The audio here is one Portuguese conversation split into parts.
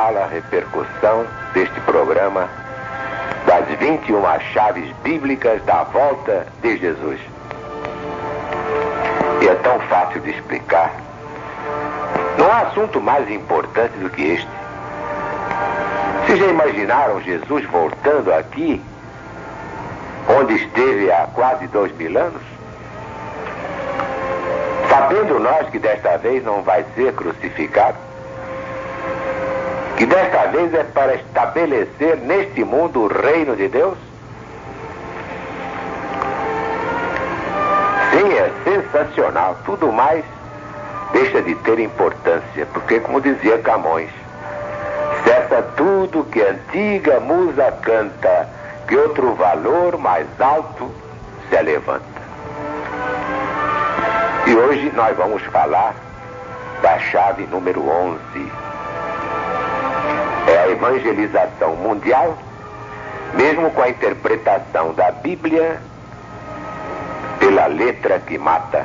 bela repercussão deste programa das 21 chaves bíblicas da volta de Jesus. E é tão fácil de explicar. Não há assunto mais importante do que este. Vocês já imaginaram Jesus voltando aqui, onde esteve há quase 2000 anos? Sabendo nós que desta vez não vai ser crucificado, que desta vez é para estabelecer neste mundo o reino de Deus? Sim, é sensacional. Tudo mais deixa de ter importância, porque, como dizia Camões, cessa tudo que antiga musa canta, que outro valor mais alto se levanta. E hoje nós vamos falar da chave número 11. É a evangelização mundial, mesmo com a interpretação da Bíblia pela letra que mata.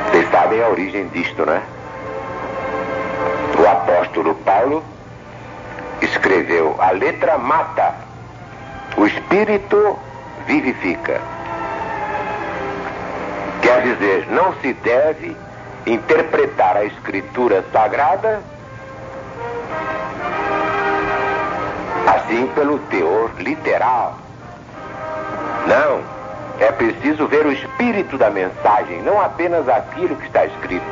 Vocês sabem a origem disto, né? O apóstolo Paulo escreveu: a letra mata, o espírito vivifica. Quer dizer, não se deve interpretar a escritura sagrada assim pelo teor literal. Não, é preciso ver o espírito da mensagem, não apenas aquilo que está escrito,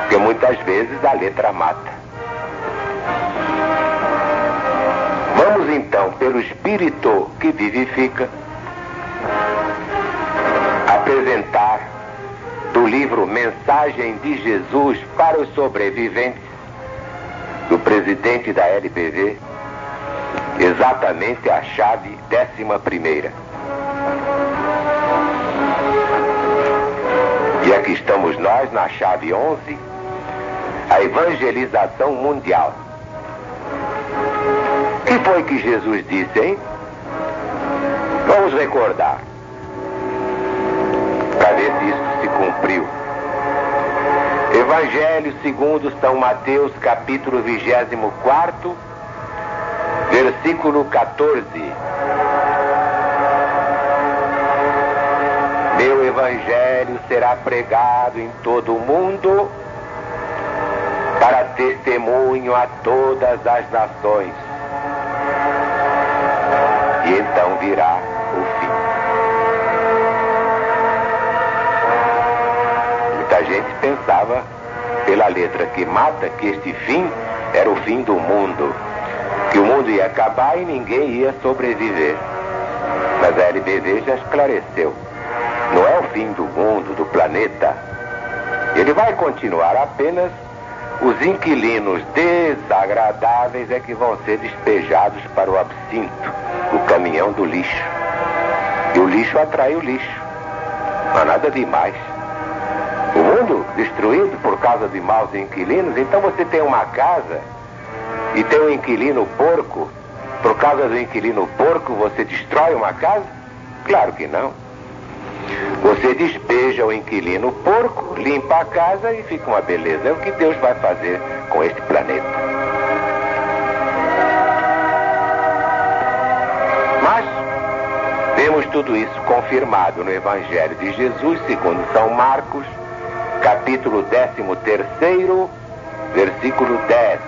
porque muitas vezes a letra mata. Vamos então, pelo espírito que vivifica, apresentar do livro Mensagem de Jesus para os Sobreviventes, do presidente da LBV, exatamente a chave 11ª. E aqui estamos nós na chave 11, a evangelização mundial. O que foi que Jesus disse, hein? Vamos recordar, para ver se isso se cumpriu. Evangelho segundo São Mateus, capítulo 24, versículo 14. Meu evangelho será pregado em todo o mundo para testemunho a todas as nações. E então virá o fim. Muita gente pensava, pela letra que mata, que este fim era o fim do mundo, que o mundo ia acabar e ninguém ia sobreviver. Mas a LBV já esclareceu. Não é o fim do mundo, do planeta. Ele vai continuar, apenas os inquilinos desagradáveis é que vão ser despejados para o absinto, o caminhão do lixo. E o lixo atrai o lixo. Não há nada demais. O mundo destruído por causa de maus inquilinos. Então você tem uma casa e tem um inquilino porco. Por causa do inquilino porco você destrói uma casa? Claro que não. Você despeja o inquilino porco, limpa a casa e fica uma beleza. É o que Deus vai fazer com este planeta. Mas vemos tudo isso confirmado no Evangelho de Jesus, segundo São Marcos, capítulo 13º, versículo 10.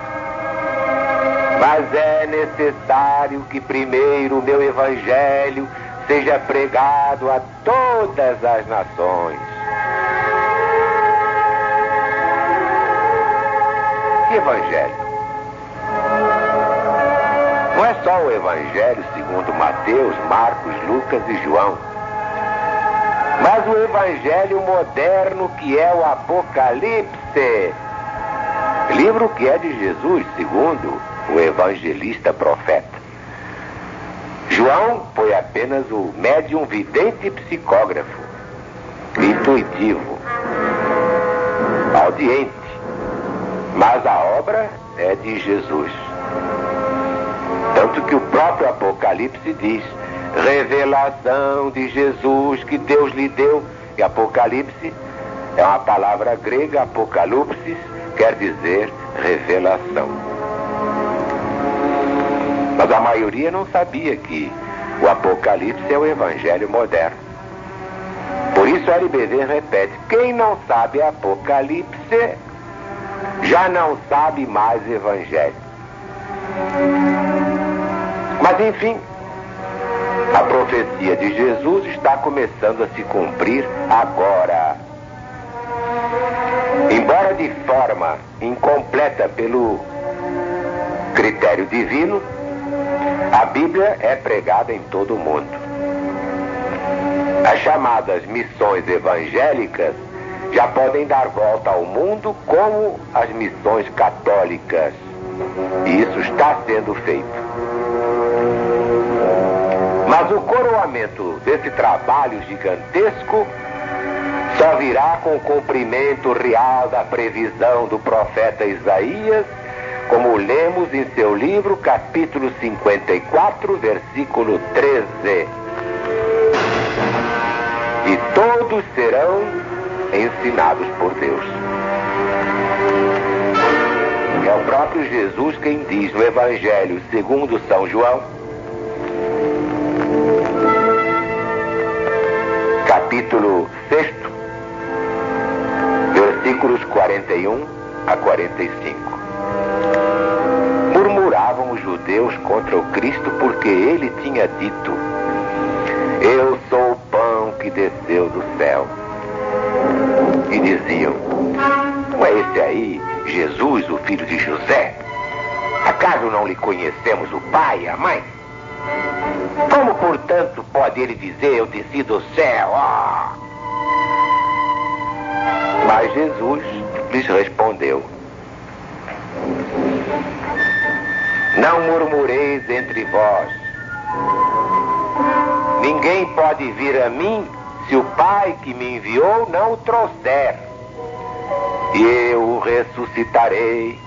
Mas é necessário que primeiro o meu Evangelho seja pregado a todas as nações. Que Evangelho? Não é só o Evangelho segundo Mateus, Marcos, Lucas e João, mas o Evangelho moderno, que é o Apocalipse, livro que é de Jesus, segundo o evangelista profeta. João foi apenas o médium vidente psicógrafo, intuitivo, audiente, mas a obra é de Jesus. Tanto que o próprio Apocalipse diz: revelação de Jesus que Deus lhe deu. E Apocalipse é uma palavra grega, apokalupsis, quer dizer revelação. Mas a maioria não sabia que o Apocalipse é o Evangelho moderno. Por isso a LBV repete: quem não sabe Apocalipse já não sabe mais Evangelho. Mas enfim, a profecia de Jesus está começando a se cumprir agora. Embora de forma incompleta pelo critério divino, a Bíblia é pregada em todo o mundo. As chamadas missões evangélicas já podem dar volta ao mundo como as missões católicas. E isso está sendo feito. Mas o coroamento desse trabalho gigantesco só virá com o cumprimento real da previsão do profeta Isaías, como lemos em seu livro, capítulo 54, versículo 13. E todos serão ensinados por Deus. É o próprio Jesus quem diz no Evangelho segundo São João, capítulo 6, versículos 41 a 45. Murmuravam os judeus contra o Cristo porque ele tinha dito: eu sou o pão que desceu do céu. E diziam: não é esse aí Jesus, o filho de José? Acaso não lhe conhecemos o pai e a mãe? Como, portanto, pode ele dizer: eu desci do céu? Mas Jesus lhes respondeu: não murmureis entre vós. Ninguém pode vir a mim se o Pai que me enviou não o trouxer. E eu o ressuscitarei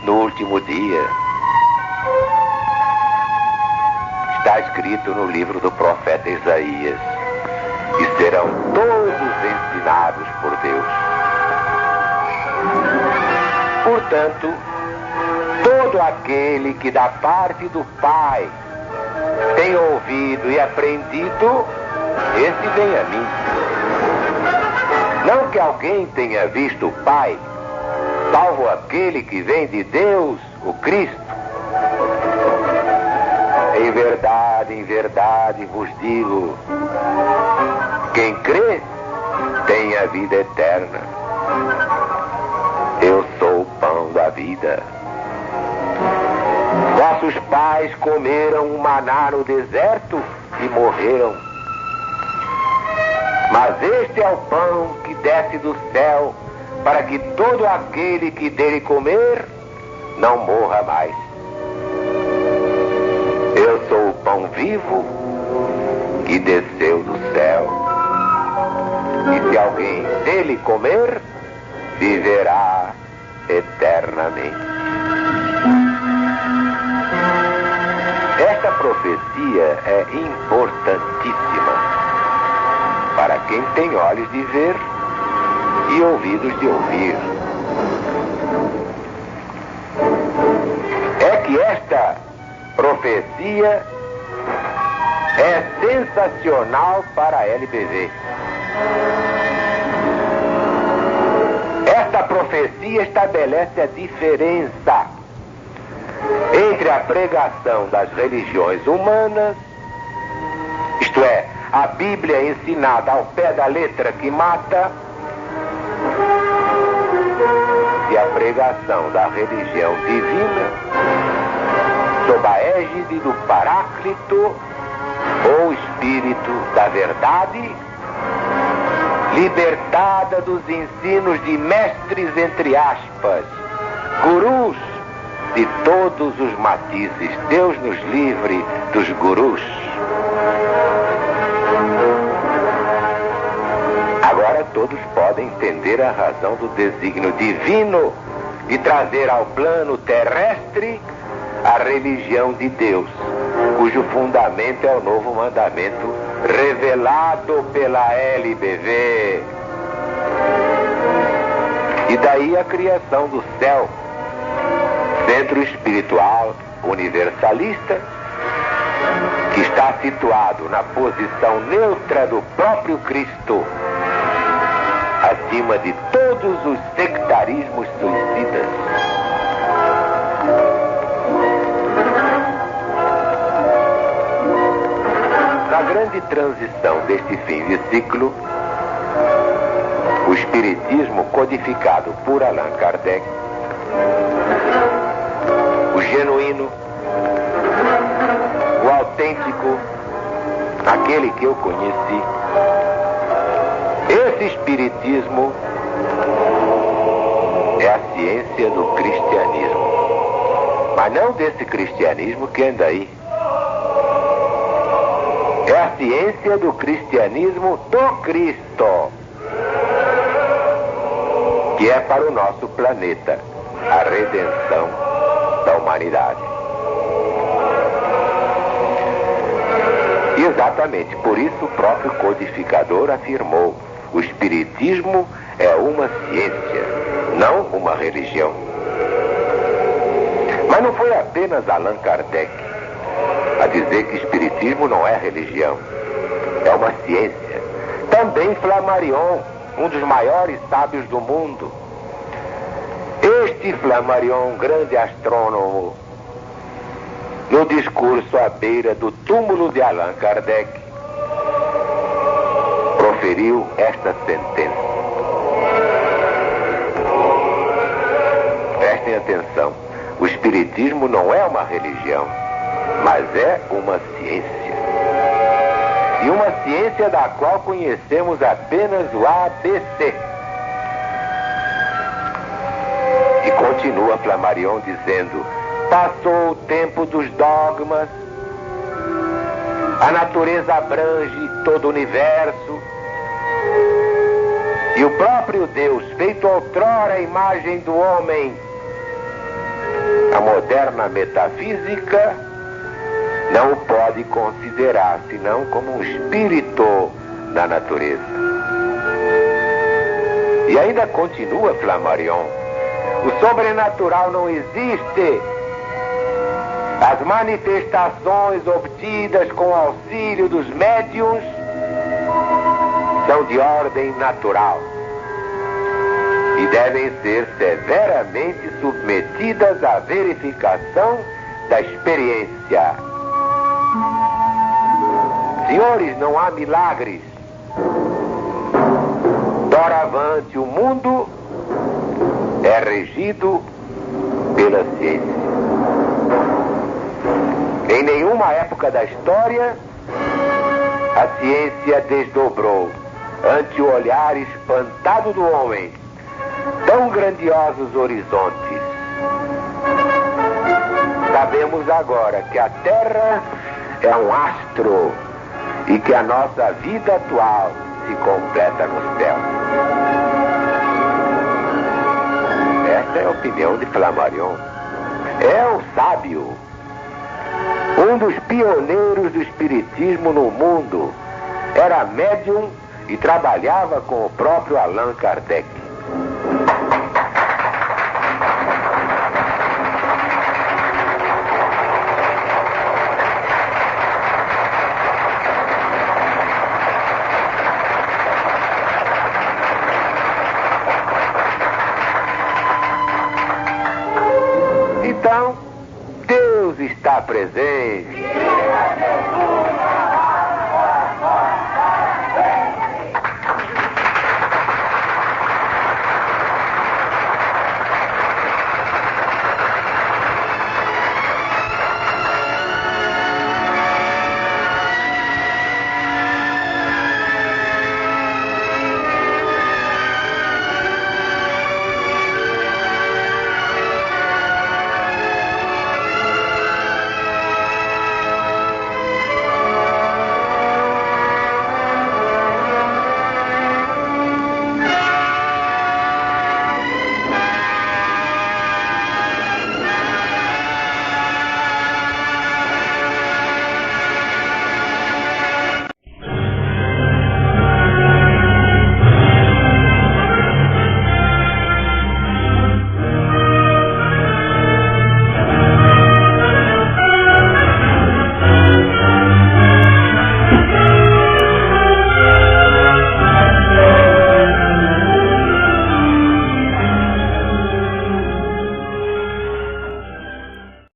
no último dia. Está escrito no livro do profeta Isaías: e serão todos ensinados por Deus. Portanto, todo aquele que da parte do Pai tem ouvido e aprendido, esse vem a mim. Não que alguém tenha visto o Pai, salvo aquele que vem de Deus, o Cristo. Em verdade vos digo, quem crê tem a vida eterna. Eu sou o pão da vida. Vossos pais comeram o maná no deserto e morreram. Mas este é o pão que desce do céu, para que todo aquele que dele comer não morra mais. Eu sou o pão vivo que desceu do céu. E se alguém dele comer, viverá eternamente. Esta profecia é importantíssima para quem tem olhos de ver e ouvidos de ouvir. É que esta profecia é sensacional para a LBV. Esta profecia estabelece a diferença entre a pregação das religiões humanas, isto é, a Bíblia ensinada ao pé da letra que mata, e a pregação da religião divina, sob a égide do Paráclito, ou Espírito da Verdade, libertada dos ensinos de mestres, entre aspas, gurus de todos os matizes. Deus nos livre dos gurus. Agora todos podem entender a razão do desígnio divino de trazer ao plano terrestre a religião de Deus, cujo fundamento é o novo mandamento revelado pela LBV. E daí a criação do céu centro espiritual universalista, que está situado na posição neutra do próprio Cristo, acima de todos os sectarismos suicidas. Na grande transição deste fim de ciclo, o Espiritismo codificado por Allan Kardec, o genuíno, o autêntico, aquele que eu conheci, esse Espiritismo é a ciência do cristianismo, mas não desse cristianismo que anda aí. É a ciência do cristianismo do Cristo, que é para o nosso planeta a redenção da humanidade. E exatamente por isso o próprio codificador afirmou: o Espiritismo é uma ciência, não uma religião. Mas não foi apenas Allan Kardec a dizer que Espiritismo não é religião, é uma ciência. Também Flammarion, um dos maiores sábios do mundo. Este Flammarion, grande astrônomo, no discurso à beira do túmulo de Allan Kardec, proferiu esta sentença. Prestem atenção, o Espiritismo não é uma religião, mas é uma ciência. E uma ciência da qual conhecemos apenas o ABC. E continua Flammarion dizendo: passou o tempo dos dogmas, a natureza abrange todo o universo, e o próprio Deus, feito outrora a imagem do homem, a moderna metafísica não o pode considerar senão como um espírito da natureza. E ainda continua Flammarion: o sobrenatural não existe. As manifestações obtidas com o auxílio dos médiuns são de ordem natural e devem ser severamente submetidas à verificação da experiência. Senhores, não há milagres. Doravante, o mundo é regido pela ciência. Em nenhuma época da história, a ciência desdobrou, ante o olhar espantado do homem, tão grandiosos horizontes. Sabemos agora que a Terra é um astro e que a nossa vida atual se completa no céu. Esta é a opinião de Flammarion. É um sábio, um dos pioneiros do espiritismo no mundo. Era médium e trabalhava com o próprio Allan Kardec. Então, Deus está presente.